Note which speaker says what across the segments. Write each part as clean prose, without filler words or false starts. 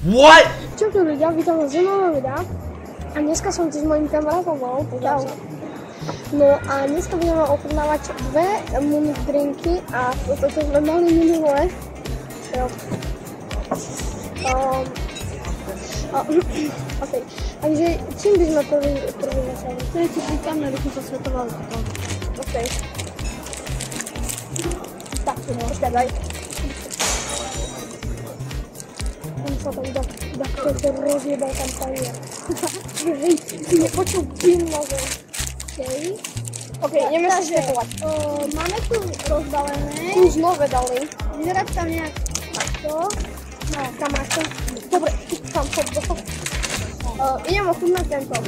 Speaker 1: What?
Speaker 2: Čaute ľudia, vítam vás z nového videa. A dneska som tu s mojím kamarátom bol. No a dneska budeme ochutnávať dve Munich drinky a toto čo sme mali minulé. OK. Takže čím by sme prvý začali?
Speaker 3: To je tu pri kameru, tu sa svetovali.
Speaker 2: OK. Tak, počkaj. Sa tam to rozjebal tam palier. Hej, ty nepočul pím nozem. OK, ideme sa štepovať.
Speaker 3: Máme tu rozbalené.
Speaker 2: Tu znove dali.
Speaker 3: Vyzerá tam nejak takto.
Speaker 2: No, tam máš to. Dobre, tam poď. Idem ochutnať tento.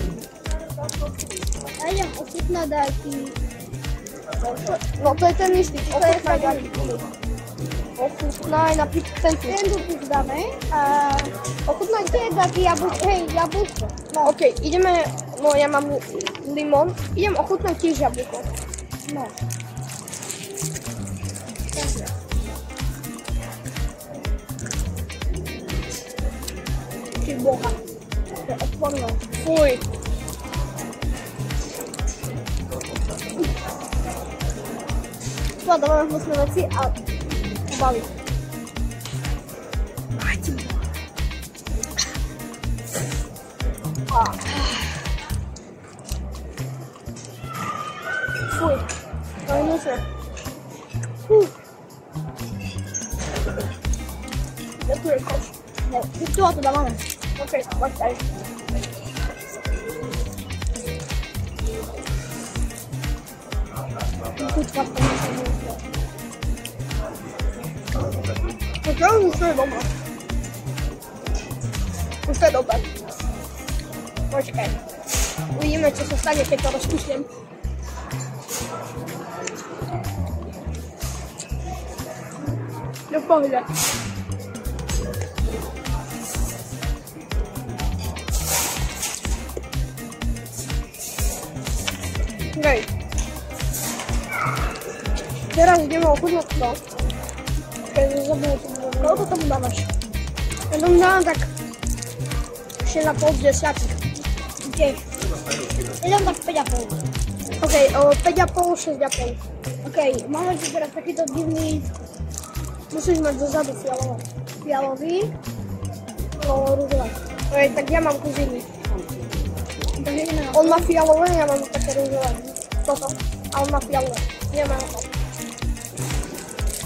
Speaker 3: A idem ochutnať taký...
Speaker 2: No, to je ten istý. Ochutnaj taký. Ochutnaj napríklad tento.
Speaker 3: Tento tu dáme.
Speaker 2: Ochutnaj
Speaker 3: To je taký jablko.
Speaker 2: No, OK, ideme, no ja mám limón, idem ochutnať tiež jablko.
Speaker 3: No.
Speaker 2: Ty boha. To je odporné. Fuj. Dávam hnusné veci a baví. Fuj, to je hnusné. Ja tu je koš.
Speaker 3: Ne, tu to dávame.
Speaker 2: OK, poď tady. Kučka to musím hnusné. To je hnusné doma. Už to je dobré. Počkaj. Uvidíme, čo sa stane, keď to rozpustím. No pohľa. Hej. Teraz ideme ochutnať to. Keď zabudem to bude. Koľko tomu dávaš? Ja tomu dávam tak 6,5 z 10.
Speaker 3: OK. Idem tak 5,5.
Speaker 2: OK, 5,5, 6,5.
Speaker 3: OK, máme tu teraz takýto divný
Speaker 2: Musíš mať dozadu
Speaker 3: fialový.
Speaker 2: No, rúžové. Tak ja mám kuziny.
Speaker 3: Takže ideme na
Speaker 2: On má fialové, ja mám také rúžové. Toto. A on má fialové. Ideme na to.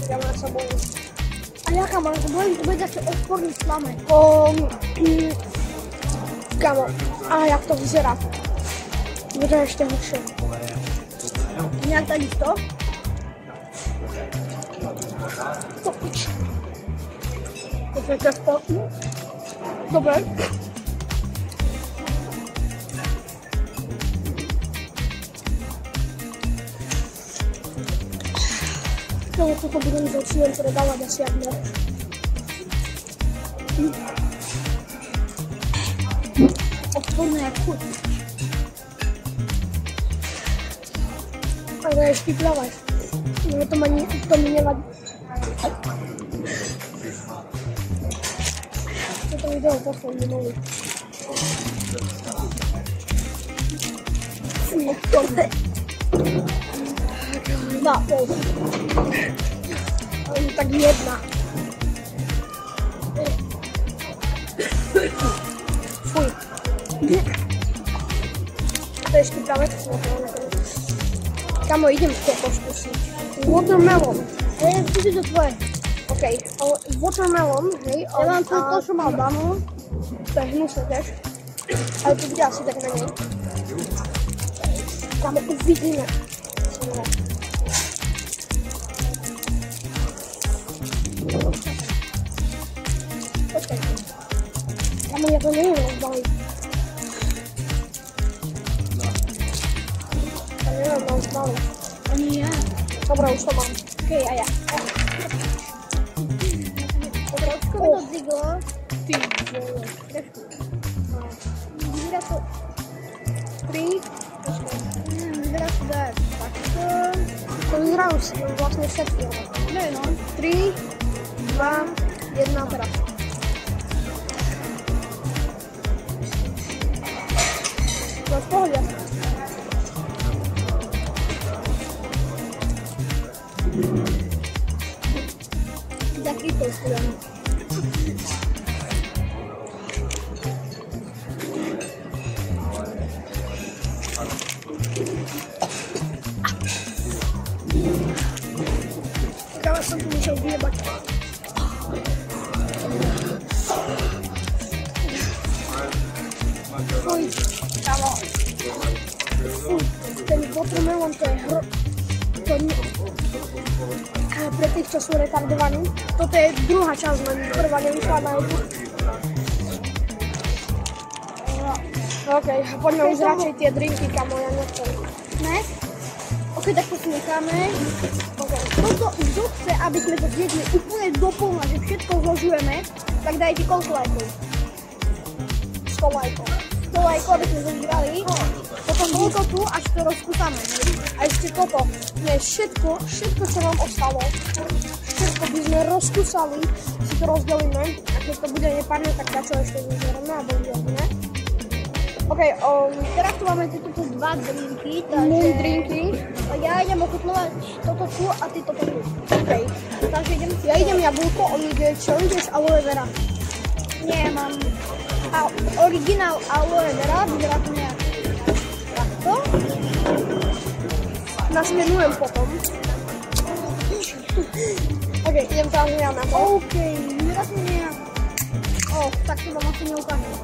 Speaker 2: Ideme sa bojím.
Speaker 3: A jaká máš? Bojím, to bude také odporný slame.
Speaker 2: Kamo. A jak to vyzerá? Bude ešte horšie.
Speaker 3: Nejak takisto.
Speaker 2: To je tak to. Dobre. Toto budem začínať predávať asi jedno.
Speaker 3: Odporné jak chuť.
Speaker 2: Ale ešte pľavaj. To mi nevadí. Toto video poslal minulý. Fuj, to je. Dá, pol. Ale tak jedna. Fuj. To je ešte práve to som nakoniec. Kamo, idem to poskúsiť. Watermelon.
Speaker 3: Ty si to tvoje.
Speaker 2: OK, ale watermelon, hej.
Speaker 3: Ja mám to, čo mal Dano.
Speaker 2: To je hnusné tiež. Ale to bude asi tak menej. Kamo, uvidíme. Počkaj. Kamo, ja to neviem rozbaliť. Ja neviem rozbaliť.
Speaker 3: Ani ja.
Speaker 2: Dobre, už to mám. OK, a ja.
Speaker 3: Trošku by to ziglo.
Speaker 2: Ty vole.
Speaker 3: Trošku. Vyzerá to...
Speaker 2: 3.
Speaker 3: Vyzerá to takto.
Speaker 2: To vyzerá už vlastne všetky.
Speaker 3: Ne, no.
Speaker 2: 3, 2, 1 teraz. watermelon to je pre tých, čo sú retardovaní. Toto je druhá časť, len prvá nevyšla na YouTube. OK, poďme už radšej tie drinky, kamo, ja nechcem.
Speaker 3: Ne? OK, tak to si necháme. Okay. Toto, kto chce, aby sme to zjedli úplne doplna, že všetko zložujeme, tak dajte koľko lajkov?
Speaker 2: 100 lajkov.
Speaker 3: 100 lajkov, aby sme zožrali. Potom toto tu, až to rozkúsame.
Speaker 2: A ešte toto. Nie, všetko, čo nám ostalo, všetko by sme rozkúsali, si to rozdelíme. A keď to bude nepárne, tak dačo ešte zožereme a dožereme. OK,
Speaker 3: teraz tu máme tieto dva drinky, takže...
Speaker 2: Môj drinky.
Speaker 3: Ja idem ochutnovať toto tu a ty toto tu.
Speaker 2: OK.
Speaker 3: Takže idem...
Speaker 2: Ja idem jablko, on ide challenge aloe vera.
Speaker 3: Nie, mám originál aloe vera, vyzerá to nejak takto.
Speaker 2: Nasmenujem potom. OK, idem teraz ja na to.
Speaker 3: OK, vyzerá to nejak... tak to vám asi neukážem.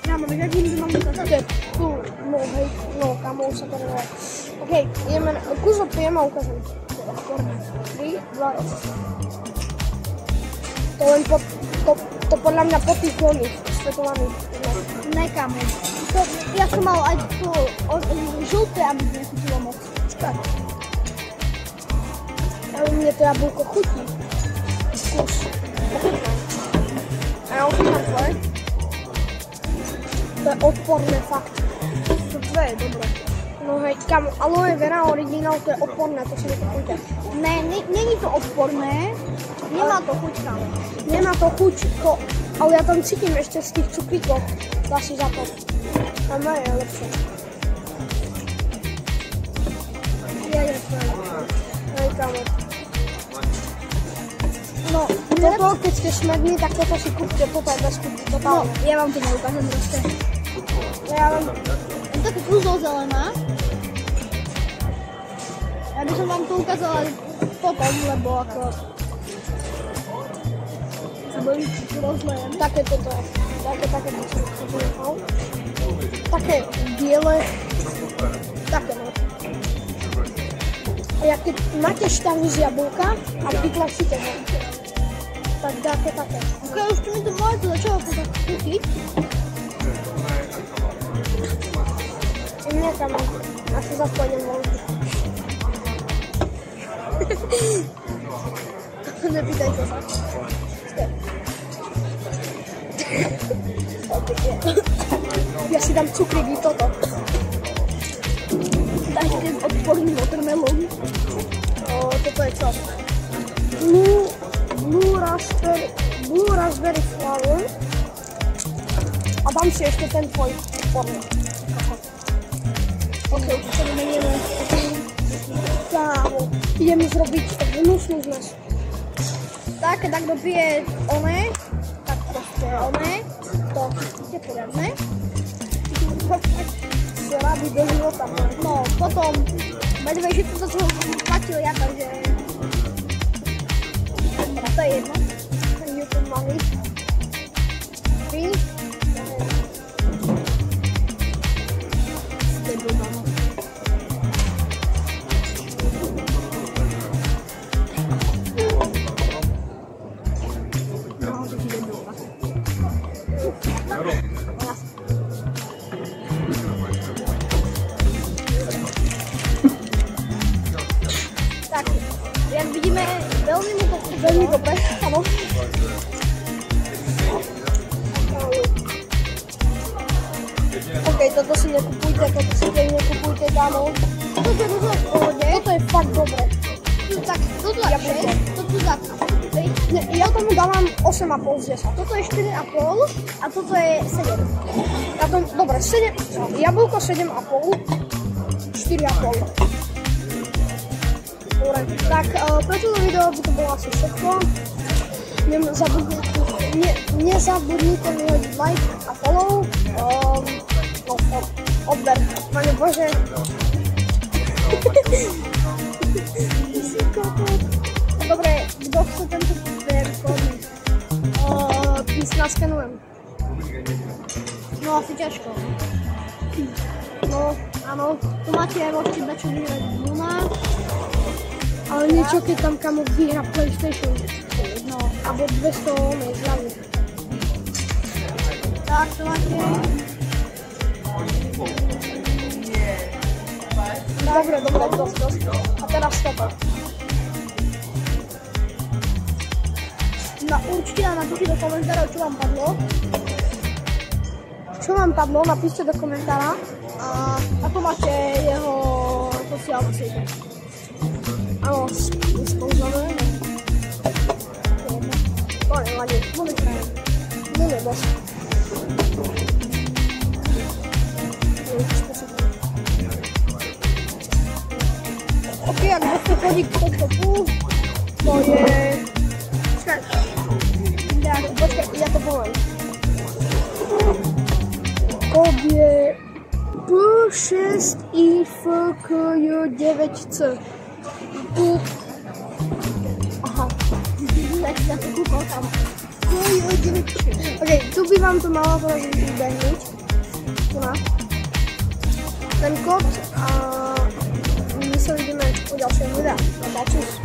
Speaker 3: Ja mám, že akým to mám ukázať?
Speaker 2: No hej, no kamo, už sa to nevie. OK, ideme na... Kus odpijem a ukážem. 3, 2, 1. To len to podľa mňa po tých voľných, svetovaných.
Speaker 3: Nekamo. Ja som mal aj to žlté, aby mi nechutilo moc.
Speaker 2: Tak. Ale mne to jablko chutí. Skús. A ja ochutnám tvoje. To je odporné, fakt. To tvoje je dobré. No hej, kamo, aloe vera originál, to je odporné, to si nekupujte.
Speaker 3: Ne, není to odporné. Nemá to chuť, kamo.
Speaker 2: Nemá to chuť, ale ja tam cítim ešte z tých cukríkov. Dá si za to. A moje je lepšie.
Speaker 3: Je to lepšie.
Speaker 2: Hej, kamo.
Speaker 3: No,
Speaker 2: toto, keď ste smední, tak toto si kúpte, toto je bez chuti, totálne.
Speaker 3: No, ja vám to neukážem proste.
Speaker 2: Ja vám...
Speaker 3: Je také kúzlo zelená. Ja by som vám to ukázala potom, lebo ako... sa bojím, čo rozlejem.
Speaker 2: Také toto je. Také to som nechal. Také biele. Také no. A jak keď máte šťavu z jablka a vytlačíte ho, tak dáte také.
Speaker 3: Ok, už tu mi to môže to začalo to tak chutiť.
Speaker 2: Nie tam, asi zase pôjdem von. Nepýtajte sa. Ja si dám cukrík i toto.
Speaker 3: Dajte ten odporný watermelon.
Speaker 2: Toto je čo? Blue raspberry flower. A dám si ešte ten tvoj odporný.
Speaker 3: Ok, už sa vymenieme.
Speaker 2: Kámo, ideme zrobiť hnusnú zmes.
Speaker 3: Tak dopije one, tak proste one, to je poriadne.
Speaker 2: Si rádi do života.
Speaker 3: No, potom, vedve, že to som platil ja, takže... To je jedno.
Speaker 2: YouTube money. 3.
Speaker 3: Tak, jak vidíme,
Speaker 2: Veľmi dobre, áno. OK, toto si nekupujte, kámo.
Speaker 3: toto je rozhodne v pohode.
Speaker 2: Toto je fakt dobre.
Speaker 3: Tak, toto je 6, toto za 5.
Speaker 2: Ja tomu dávam 8,5 z 10.
Speaker 3: Toto je 4,5 a toto je 7.
Speaker 2: Ja to, dobre, 7, jablko 7,5, 4,5. Dobre, tak pre toto video by to bolo asi všetko. Nezabudnite mi hodiť like a follow. Odber, Pane Bože. Dobre, kto chce tento rekordný? Naskenujem.
Speaker 3: No asi ťažko. No, áno. Tu máte voľte čo vyhrať Luna.
Speaker 2: Ale niečo, keď tam kamo vyhrá PlayStation.
Speaker 3: No.
Speaker 2: Abo 200 zľavy.
Speaker 3: Tak, tu máte.
Speaker 2: Dobre, dosť. A teraz toto.
Speaker 3: Určite nám napíšte do komentárov, čo vám padlo.
Speaker 2: Čo vám padlo, napíšte do komentára.
Speaker 3: A ako máte jeho sociálne siete.
Speaker 2: Áno, spoužívané. To nevadí. Nie, dosť.
Speaker 3: Ok, ak budete chodiť k tohto to je...
Speaker 2: Počkaj, ja to poviem. Kód je P6IFKJ9C. Tu... Aha.
Speaker 3: Tak sa to kúkol tam.
Speaker 2: Ok, tu by vám to malo teraz vybehnúť. Tu na. Ten kód a my sa vidíme u ďalšieho videa. Čus.